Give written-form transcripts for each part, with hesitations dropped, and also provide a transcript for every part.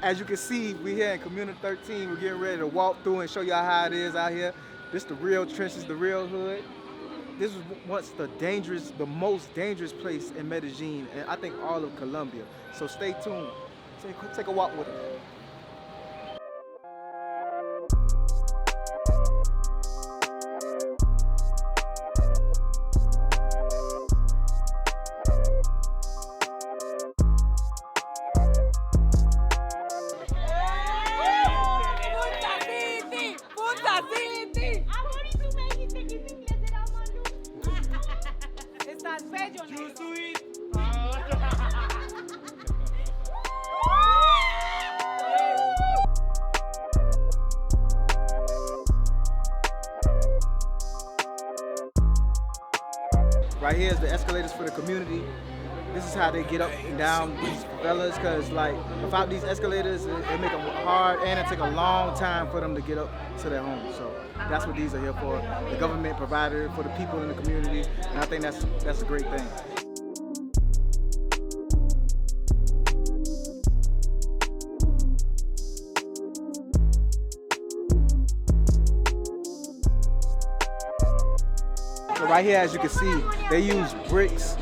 As you can see, we here in Comuna 13. We're getting ready to walk through and show y'all how it is out here. This the real trenches, the real hood. This was once the most dangerous place in Medellin, and I think all of Colombia. So stay tuned. Take a walk with us. Right here is the escalators for the community. This is how they get up and down these favelas, because like without these escalators, it make them hard and it take a long time for them to get up to their homes. So that's what these are here for. The government provided it for the people in the community, and I think that's a great thing. So right here, as you can see, they use bricks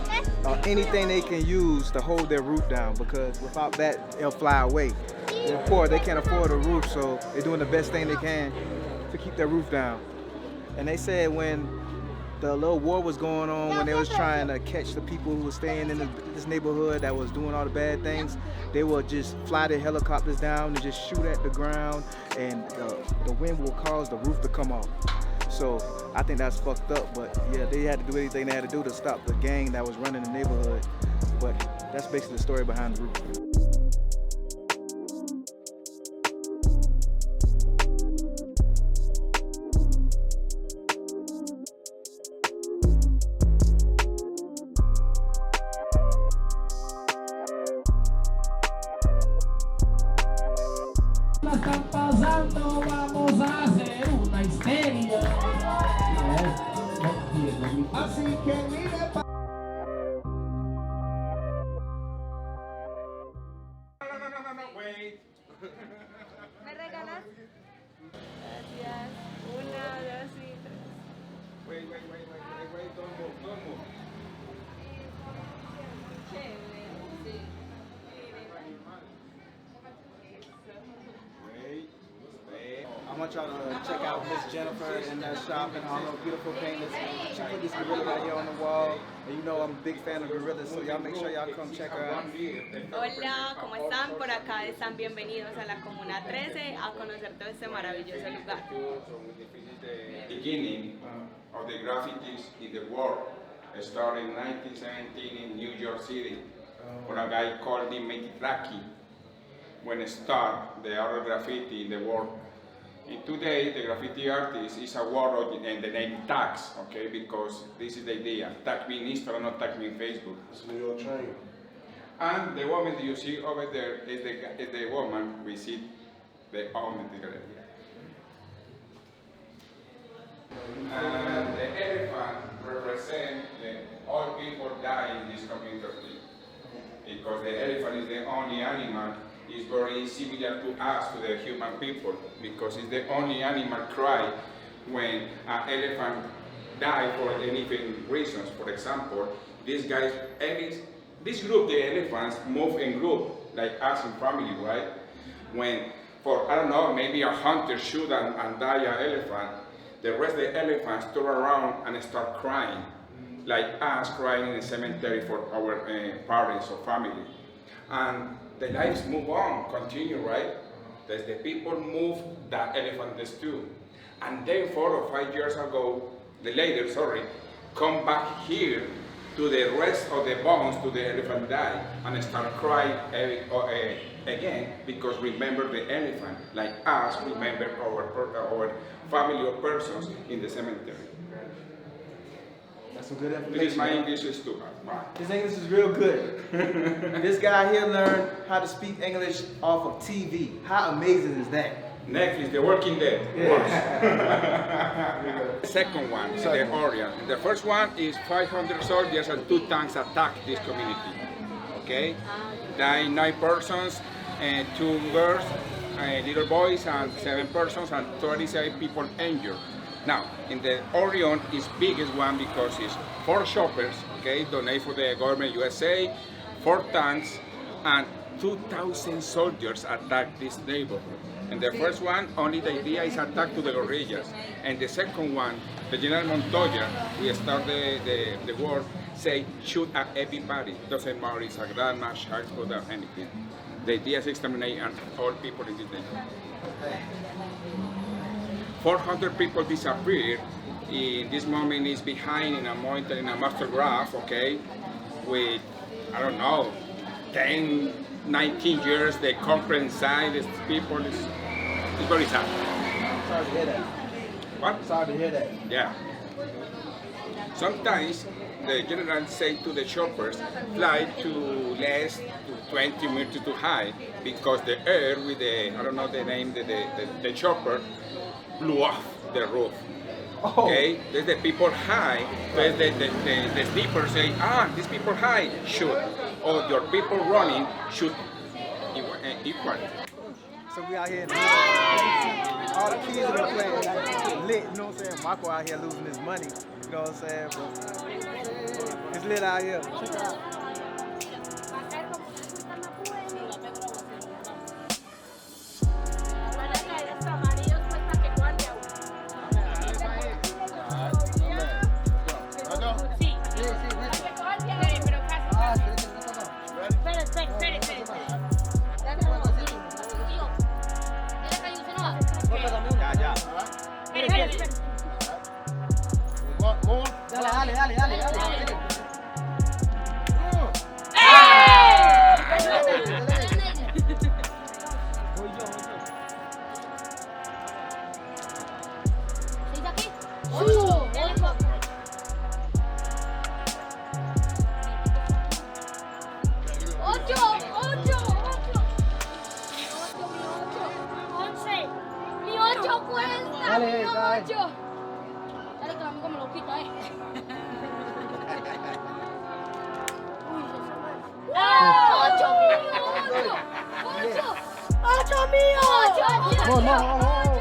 or anything they can use to hold their roof down, because without that, they'll fly away. They're poor, they can't afford a roof, so they're doing the best thing they can to keep their roof down. And they said when the little war was going on, when they was trying to catch the people who were staying in this neighborhood that was doing all the bad things, they would just fly their helicopters down and just shoot at the ground, and the wind will cause the roof to come off. So I think that's fucked up, but yeah, they had to do anything they had to do to stop the gang that was running the neighborhood. But that's basically the story behind the roof. Están pasando, vamos a hacer una histeria. Así que mire pa... No, wait. ¿Me regalas? Gracias. Una, dos y tres. Wait, don't move. Chévere, sí. I want y'all to check out Miss Jennifer in that shop and all those beautiful paintings. She put this gorilla right here on the wall. And you know I'm a big fan of gorillas, so y'all make sure y'all come check her out. Hola, ¿cómo están? Por acá están bienvenidos a la Comuna 13 a conocer todo este maravilloso lugar. The beginning of the graffitis in the world started in 1917 in New York City, for a guy called Metitraki, when it started the art of graffiti in the world. And today, the graffiti artist is a word and the name tags, okay, because this is the idea. Tag me in Instagram, not tag me in Facebook. It's New York train. And the woman that you see over there is the woman we see the owner of the gallery. And the elephant represents all people die in this community, because the elephant is the only animal is very similar to us, to the human people, because it's the only animal cry when an elephant die for any reasons. For example, these guys, this group, the elephants, move in group, like us in family, right? When, for, I don't know, maybe a hunter shoot and die an elephant, the rest of the elephants turn around and start crying, like us crying in the cemetery for our parents or family. And the lives move on, continue, right? There's the people move the elephants too. And then 4 or 5 years ago, come back here to the rest of the bones to the elephant die and start crying again, because remember the elephant, like us, remember our family or persons in the cemetery. That's some good information. Please, my English is too hard. His English is real good. This guy here learned how to speak English off of TV. How amazing is that? Netflix, The Walking Dead. The second one, the Orient. The first one is 500 soldiers and 2 tanks attacked this community. Okay? Died 9 persons, and 2 girls, little boys, and 7 persons, and 37 people injured. Now, in the Orion is biggest one because it's 4 shoppers, okay, donate for the government USA, 4 tanks, and 2,000 soldiers attack this neighborhood. And the first one, only the idea is attack to the guerrillas. And the second one, the General Montoya, we start the war, say shoot at everybody. Doesn't matter it's a grandma, child, or anything. The idea is exterminate and all people in this neighborhood. 400 people disappeared. In this moment is behind in a mountain in a master graph, okay, with, I don't know, 10, 19 years, the concrete inside, these people is very sad. Sorry to hear that. What? Sorry to hear that. Yeah. Sometimes the general say to the choppers, fly to less to 20 meters too high because the air with the, I don't know the name, the chopper blew off the roof. Oh. Okay, there's the people high, there's the sniper say, these people high, shoot. Or your people running, shoot equal. So we out here, all the kids are playing like lit, you know what I'm saying? Marco out here losing his money, you know what I'm saying? But it's lit out here. Check it out. Dale. Dale, que el amigo me lo quita, ¡8 mío! ¡8 mío! No.